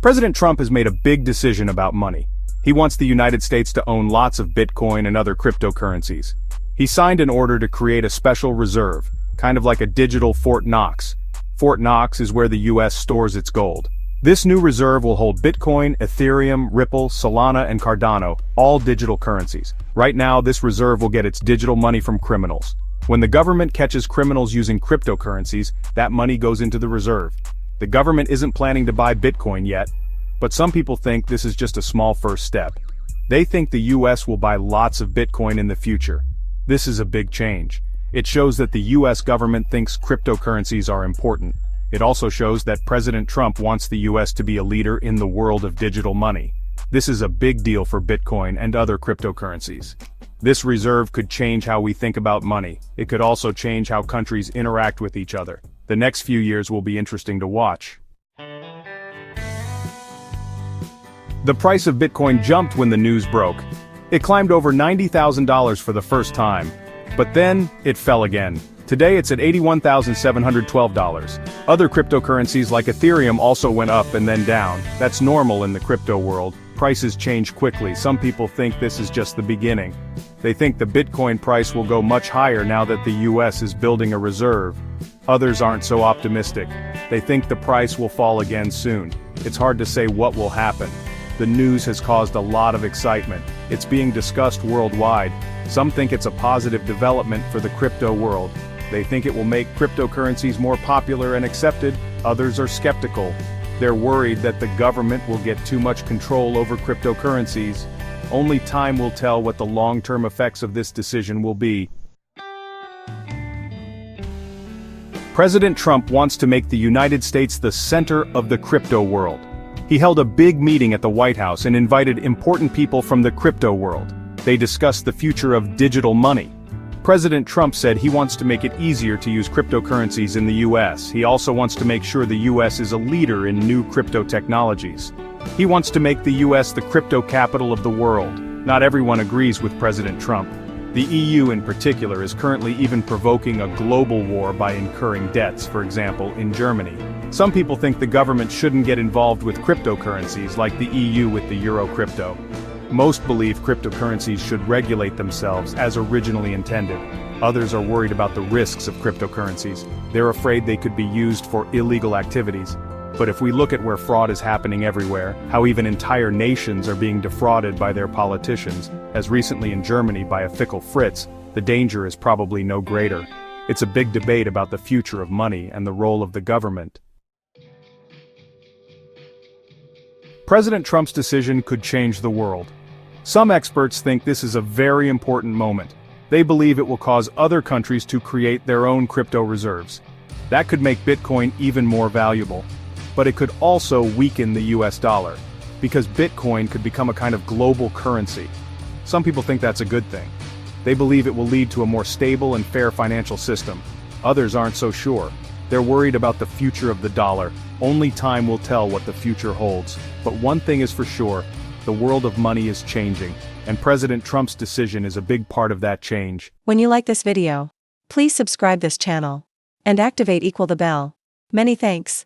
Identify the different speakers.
Speaker 1: President Trump has made a big decision about money. He wants the United States to own lots of Bitcoin and other cryptocurrencies. He signed an order to create a special reserve, kind of like a digital Fort Knox. Fort Knox is where the US stores its gold. This new reserve will hold Bitcoin, Ethereum, Ripple, Solana, and Cardano, all digital currencies. Right now, this reserve will get its digital money from criminals. When the government catches criminals using cryptocurrencies, that money goes into the reserve. The government isn't planning to buy Bitcoin yet, but some people think this is just a small first step. They think the US will buy lots of Bitcoin in the future. This is a big change. It shows that the US government thinks cryptocurrencies are important. It also shows that President Trump wants the US to be a leader in the world of digital money. This is a big deal for Bitcoin and other cryptocurrencies. This reserve could change how we think about money. It could also change how countries interact with each other. The next few years will be interesting to watch. The price of Bitcoin jumped when the news broke. It climbed over $90,000 for the first time. But then, it fell again. Today it's at $81,712. Other cryptocurrencies like Ethereum also went up and then down. That's normal in the crypto world. Prices change quickly. Some people think this is just the beginning. They think the Bitcoin price will go much higher now that the US is building a reserve. Others aren't so optimistic. They think the price will fall again soon. It's hard to say what will happen. The news has caused a lot of excitement. It's being discussed worldwide. Some think it's a positive development for the crypto world. They think it will make cryptocurrencies more popular and accepted. Others are skeptical. They're worried that the government will get too much control over cryptocurrencies. Only time will tell what the long-term effects of this decision will be. President Trump wants to make the United States the center of the crypto world. He held a big meeting at the White House and invited important people from the crypto world. They discussed the future of digital money. President Trump said he wants to make it easier to use cryptocurrencies in the US. He also wants to make sure the US is a leader in new crypto technologies. He wants to make the US the crypto capital of the world. Not everyone agrees with President Trump. The EU in particular is currently even provoking a global war by incurring debts, for example, in Germany. Some people think the government shouldn't get involved with cryptocurrencies like the EU with the euro crypto. Most believe cryptocurrencies should regulate themselves as originally intended. Others are worried about the risks of cryptocurrencies. They're afraid they could be used for illegal activities. But if we look at where fraud is happening everywhere, how even entire nations are being defrauded by their politicians, as recently in Germany by a fickle Fritz, the danger is probably no greater. It's a big debate about the future of money and the role of the government. President Trump's decision could change the world. Some experts think this is a very important moment. They believe it will cause other countries to create their own crypto reserves. That could make Bitcoin even more valuable. But it could also weaken the US dollar, because Bitcoin could become a kind of global currency. Some people think that's a good thing. They believe it will lead to a more stable and fair financial system. Others aren't so sure. They're worried about the future of the dollar. Only time will tell what the future holds. But one thing is for sure, the world of money is changing, and President Trump's decision is a big part of that change.
Speaker 2: When you like this video, please subscribe this channel and activate the bell. Many thanks.